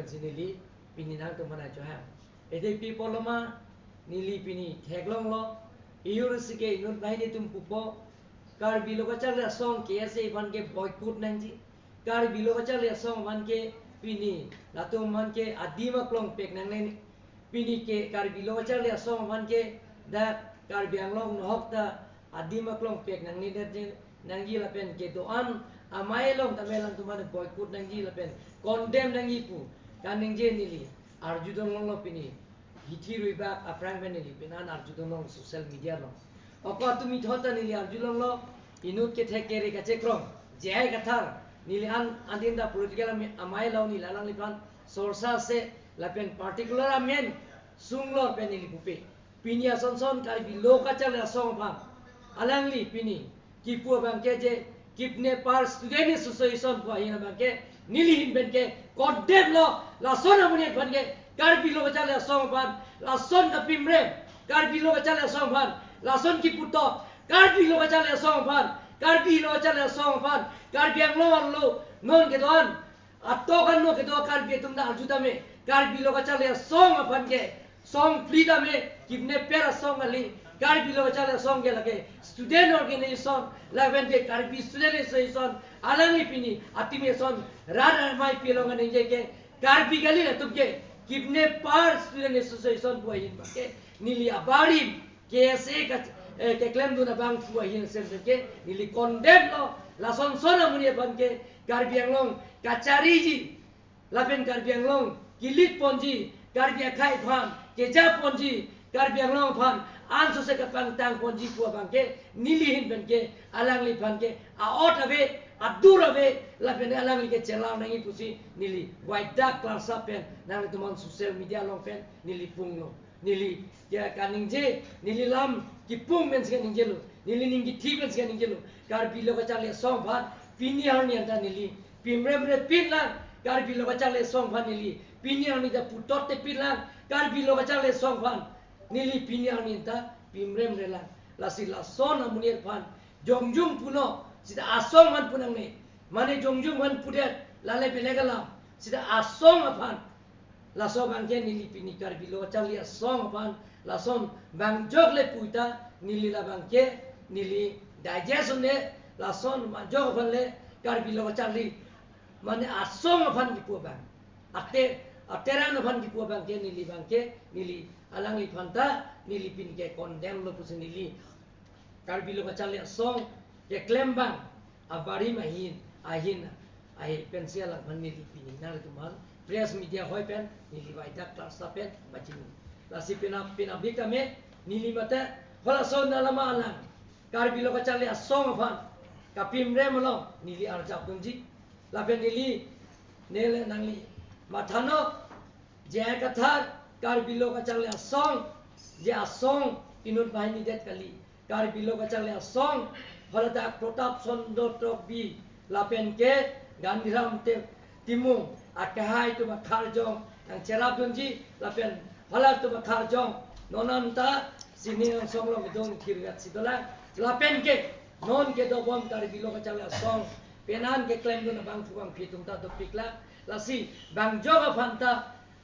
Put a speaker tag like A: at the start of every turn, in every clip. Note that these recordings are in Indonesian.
A: kan sinili pini nang tu mana joham ede people lama nili pini theglong lo iur sike inur nai de tum pupo kar bilo ka chal song ke ase ban ke boycott nang ji kar bilo ka chal song ban ke pini latung man ke adima klong pek nang ne pini ke kar bilo ka chal song ban ke da kar biang long no hok ta adima klong pek nang ni de nang ji la pen ke doan amai long tamelan tu man boycott nang ji la pen condemn nang ji pu kan nang je nili arjudon long lo pini hithi ruiba aprang ben nili penan arjudon long social media long apa tu mi thota nili arjudon lo inut ke thekere ka chekrong jai kathar nili an andinda political amai lo ni lalang lipan sorsa se la pen particular amen sunglo pen nili pupe pinia son son kai bi lo ka chala song pham alang li pini kipu bang ke je kipne par student association ko hina bang ke nili hin ben ke condemn lo la son amuni ban ke kar bi lo ka chala song pham la son ka pimre kar bi lo ka chala song pham la son kipu to kar bi lo ka chala song pham kar bi lo ka chala song pham kar bi ang lo non ke don atto kan no ke do kar bi tum da arjuta me kar bi lo ka chala song pham ke song frida me kipne pera song ali kar bi lo ka chala song ke lage student organization la ben ke kar bi student association alang pini atimation rar mai pilong an je ke kar bi gali la tum ke kipne par student association bu hin ke nili abari ke se ka ke claim du na bang fu hin se ke nili condemn lo la son son amuni ban ke kar bi anglong kachari ji la ben kar bi anglong kilit ponji kar bi khai pham ke ja ponji kar bi anglong phan an so se ka pang tang ponji ku bang ke nili hin ben ke alang li phan ke a ot ave adur ave la ben alang li ke chela nangi pusi nili white dark class pen nang tu mon social media long pen nili pung lo nili ya kaning je nili lam ki pung men se ning jelo nili ning ki thi men se ning jelo kar bi lo ka chale song phan pini har ni anta nili pimrem re pin la kar bi lo ka chale song phan nili pini har ni da putot te pin la kar bi lo ka chale song phan nili pini har ni ta pimrem re la si la son amunir phan jongjung puno sida asong man punang ne mane jongjung man pudet lale belegala sida asong aphan la so bang ke nili pini kar bi lo chali asong aphan la son bang jog le puita nili la bang ke nili digestion ne la son ma jog aphan le kar bi lo chali mane asong aphan ki pu bang ateran aphan ki pu bang ke nili alang li phanta nili pin ke condemn lo pus nili kar bi lo chali asong ke claim bang abari mahin ahin ai pensial la man nili pini nal tuman press media hoi pen nili waida class pen machin la si pina bika me nili mata hola son na lama alang kar bi lo ka chali asong phan kapim re molo nili arja punji la pen nili nele nangli mathano je kathar kar bi lo ka chali asong je asong inut bahini det kali kar bi lo ka chali asong Halata protap sondor tok bi lapen ke Gandhiram te timung akahai tu bakhar jong ang cerap dunji lapen halat tu bakhar jong nonanta sini ang songlong dong kirgat sidola lapen ke non ke do bom kar bilo ka chala song penan ke claim dun bang fuang pitung ta do pikla lasi bang joga phanta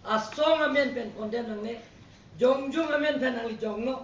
A: asong amen pen konden nang ne jongjung amen pen ang jongno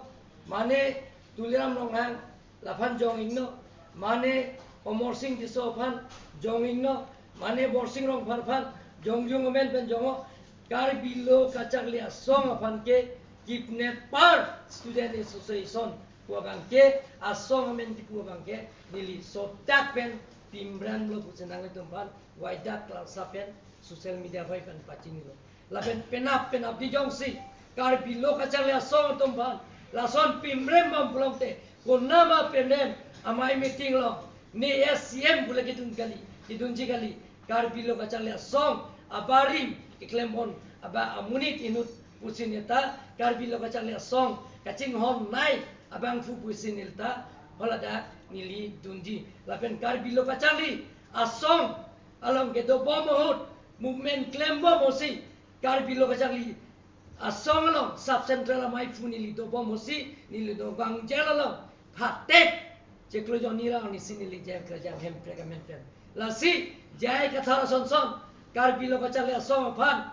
A: mane tuliram longhang laphan jong ingno mane omor sing diso phan jong ingno mane bor sing rong phan jongjung men pen jongo kar bilo kachak lia song phan ke kipne par student association ko bang ke asong men di ko bang ke nili so tak pen timbran lo pusenang le tumpan waida class pen social media hoi pen pachini lo la pen penap di jong si kar bilo kachak lia song tumpan la son pimrem bam pulongte Kunama penem amai meeting lo ni SCM pula kitun kali kar bilo ka chalya song abari iklemon aba amunit inut pusineta kar bilo ka chalya song kaching hon nai abang fu pusinilta holada nili dunji lapen kar bilo ka chali asong alam ke do bomohut movement klembo mosi kar bilo ka chali asong lo sub central amai fu nili do bomosi nili do bang jelalo hatek ceklo jonira ni sinili jam kerja hem pregamen pen lasi jai kathara son kar bilo ka chale asong phan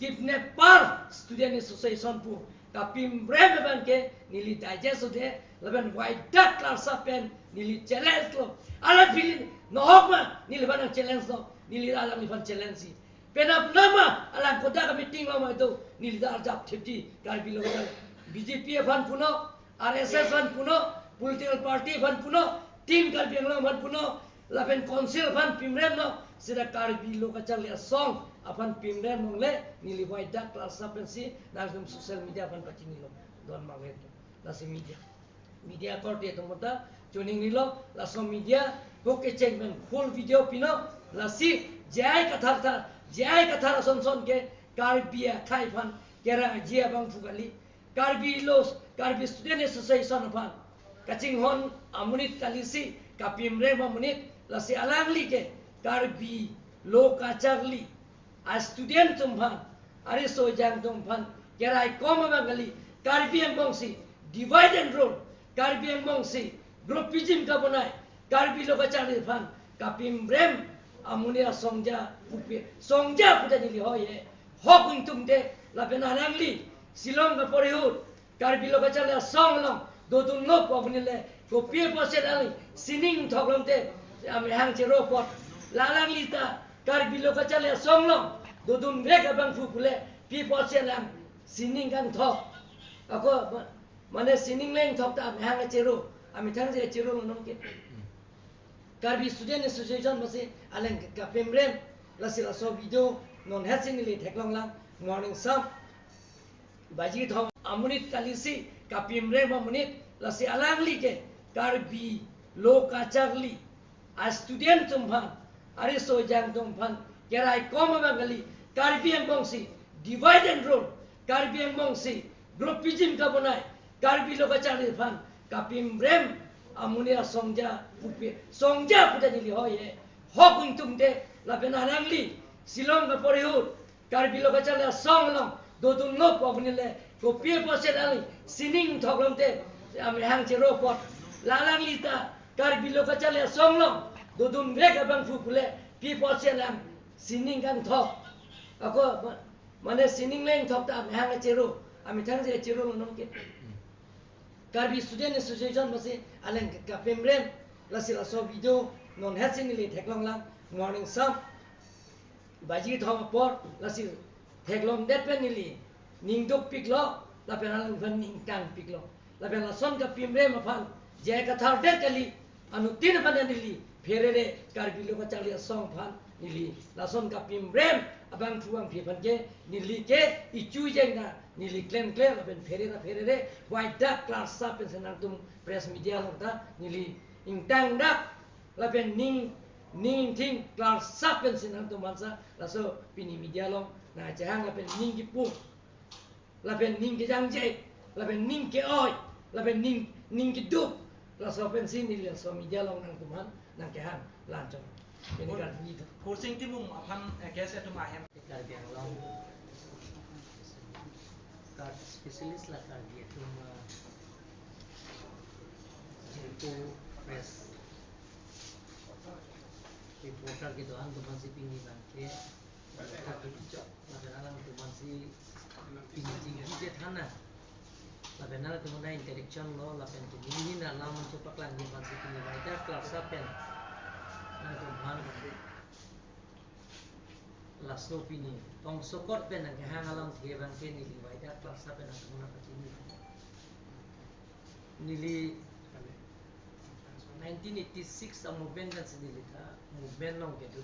A: kidnap par student association pu kapim brem ban ke nili digest de laban white duck class pen nili challenge lo ala pilin no hokma nili ban challenge lo nili ala mi ban challenge si penap nama ala koda ka meeting lo ma do nili da jap thepti karbi lo BJP fan puno RSS fan puno political party fan puno team karbi lo fan puno laban council fan pimrem no sida karbi lo ka chal ya song apan pimrem mongle nili white duck class pen si nasdem social media fan pachini lo don maget nasi media korte to mota joining nilo laso media hoke checkman full video pino lasi jai kathar son ke karbia khaifan kera jia bang fugali karbi student association fan kaching hon amunit kalisi kapimre mamunit lasi alangli ke karbi lo kacharli a student tumpan are so jang tumpan kerai koma bangali karbi ang bongsi divide and rule karbi ang bongsi groupism ka bonai karbi lo kachari fan kapim brem amunia songja puta nili hoye hokung tumde la benarangli silong ka porihut karbi lo kachari songlong dodun lo poknile ko pie poset ali sining thoklong te ami hang chero pot lalang lita karbi lo kachari songlong dodun rek abang fukule pie poset lang sining kan thok ako mane sining leng thok ta ami hang chero ami thang je chero lo nom ke karbi student association masi aleng ka pemrem lasila so video non hacing li theklong lang morning sam baji thom amunit kalisi ka pemrem amunit lasi alang li ke karbi lo kacharli a student tumpan are so jang tumpan kerai koma bangali karbi ang bongsi divide and rule karbi ang bongsi groupism ka bonai karbi lo kacharli fan ka pemrem amunia songja puta nili hoye hokung tumde la benarangli silong ka porihut karbi lo kachala songlong dodun lo poknile ko pie poset ali sining thoklong te ami hang chero pot lalang lita karbi lo kachala songlong dodun rek abang fukule pie poset lang sining kan thok ako mane sining leng thok ta ami hang chero ami thang je chero lo nom ke karbi student association masi aleng ka pemrem lasi laso video non hacing li theklong lang morning sam baji thom por lasi theklong det pen li ningdok piklo la pen alang van ning kang piklo la pen lason ka pemrem afan je ka thar det kali anu tin pan li ferere karbi lo ka chali song phan nili lason ka pemrem abang thuang phi pan ke nili ke ichu jeng na nili claim aben ferere white duck class sa pen senang tum press media lo ta nili ingtang dak laben ning ting class sa pen senang tum mansa laso pini media lo na jahang laben ning ki pu laben ning ki jang je laben ning ki oi laben ning ki du laso pen sin nili laso media lo nang tuman nang jahang lanjong ini kan gitu
B: kursing timum apan kese tu mahem
A: karbi ang long card specialist lah karbi itu jilpo press reporter gitu an tu masih pinggi bangke tapi cok labenalang tu masih pinggi tinggi je tanah labenalang tu mana interaction lo laben tu ini na lam cepak lagi masih pinggi baca kelas apen na tu man laso pini tong sokot pen ang hangalang thie bangke ni baca kelas apen na tu mana pacini nili 1986 ang movement dan sendiri ta movement long ke tu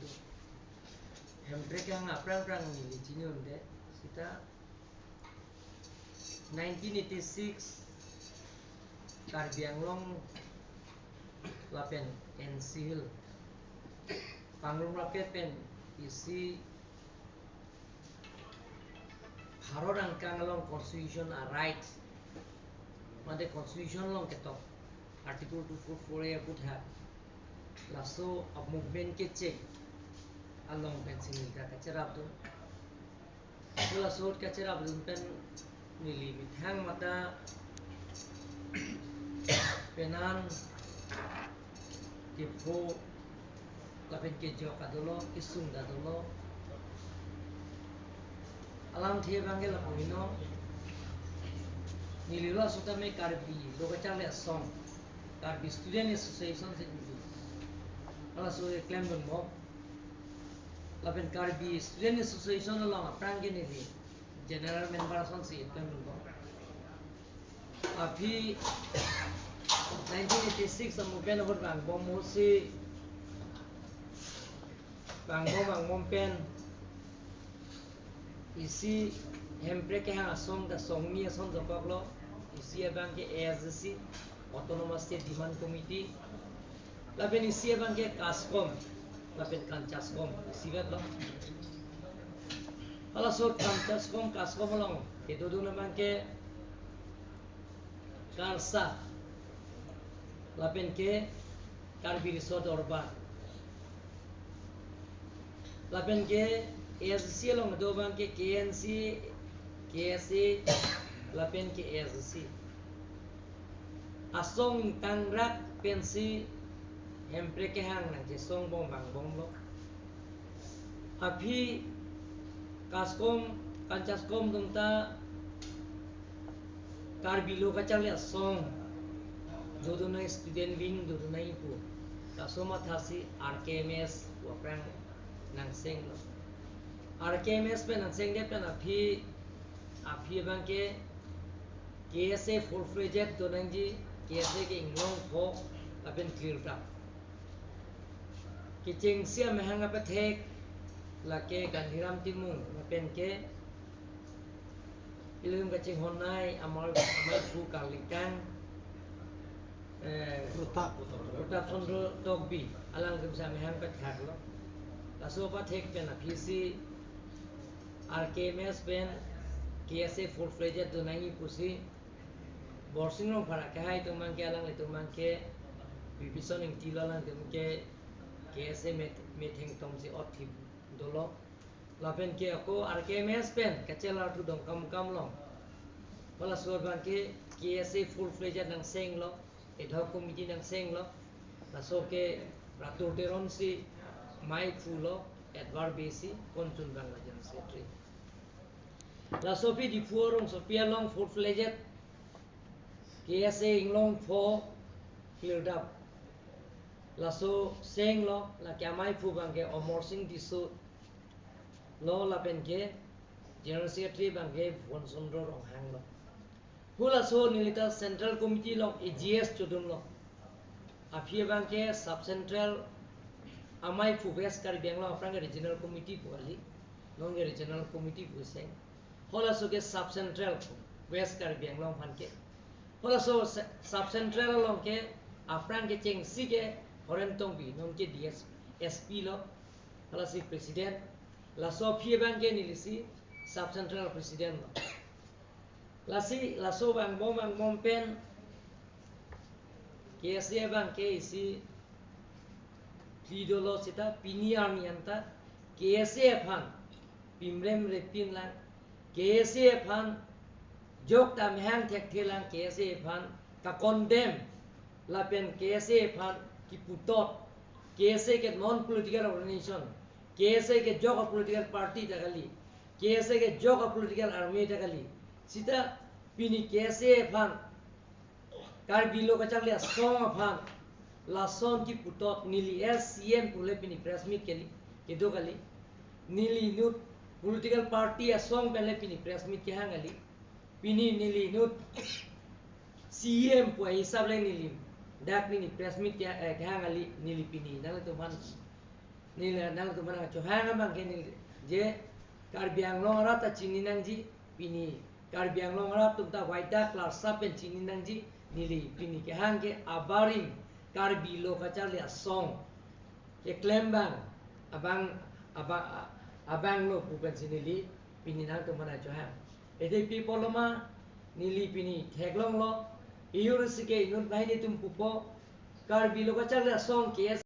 A: hembrek yang aprang nili cini unde kita 1986 Karbi Anglong lapen ensil panglong lapen pen isi harorang kangalong constitution a right made constitution long ketok article 244 ya could have laso a movement ke check along pensil ka kacerap tu laso kacerap dun pen nili mithang mata penan kepo lapen ke jok adolo isung dadolo alam the bangke la puino nililo suta me karbi lokachang le song karbi student association se ni ala so claim don mo lapen karbi student association along aprange ni general member son se claim don mo अभी 1986 हम पेन और बांगबोम मोसी बांगबोम पेन इसी हेम्प्रे के हाँ असों दा सोंगमी असों जपकलो इसी एबांग के ASC autonomous state demand committee लापेन इसी एबांग के कास्कोम लापेन कांचास्कोम इसी बेलो हला सो कांचास्कोम कास्कोम लोंग ये दो बांग के Karsa lapen ke Karbi Resort Orban lapen ke ASC long do bang ke KNC KSA lapen ke ASC asong tangrak pensi hempre ke hang nang je song bong bang bong lo api kaskom kancaskom dungta Karbi lokachang le song joduna student wing joduna ipu kasoma thasi RKMS waprang nangseng lo RKMS pe nangseng de pe api bangke KSA full fledged donangji KSA ke inglong pho apen clear ta kiching sia mehanga pe thek lake Gandhiram timung apen ke ilum kacing honai amal fu kalikan ruta thondro togbi alang kum sa mehang pe thak lo laso pa thek pen apisi RKMS pen KSA full fledged donai pusi borsing rong phara ka hai tumang ke alang le tumang ke bibison ing tilalang tum ke KSA meeting tong si othip dolo lapen ke ako RKMS pen kacela tu dong kam long wala sorban ke KSA full fledged nang seng lo ad hoc committee nang seng lo laso ke ratur teron si mai fulo advar basi konchun bangla jan secretary laso pi di fuorong so pia long full fledged KSA inglong pho cleared up laso seng lo la kamai fu bang ke omor sing disu lo lapen ke general secretary bang ke von sondro rong hang lo hula so nilita central committee lo AGS chodum lo aphi bang ke sub central amai fu west kar bang lo aprang regional committee poli long regional committee pu seng hula so ke sub central west kar bang lo phan ke hula so sub central lo ke aprang ke cheng si ke horen tong bi nong ke DS SP lo hula si president la so phi bang ke nilisi sub central president lo la so bang bom pen KSA bang ke isi lidolo sita piniar nianta KSA phan pimrem repin lang KSA phan jok ta mehang thek thelang KSA phan ka condemn la pen KSA phan ki putot KSA ke non political organization KSA ke jok political party tagali KSA ke jok political army tagali sita pini KSA phan Karbi lokachang le song phan la son ki putot nili SCM pule pini press meet keli kedo kali nili nut political party a song pele pini press meet ke hangali pini nili nut CM pu hisab le nili dak pini press meet ke hangali nili pini nang tu man nili nang tu man cho hanga bang ke nili je Karbi anglong ra ta chini nang ji pini Karbi anglong ra tum ta waida class sa pen chini nang ji nili pini ke hangke abarim Karbi lokachang le song ke klembang abang lo pupen sinili pini nang tu mana cho hang ede people lo ma nili pini theklong lo iur sike inut nai ni tum pupo Karbi lokachang le song ke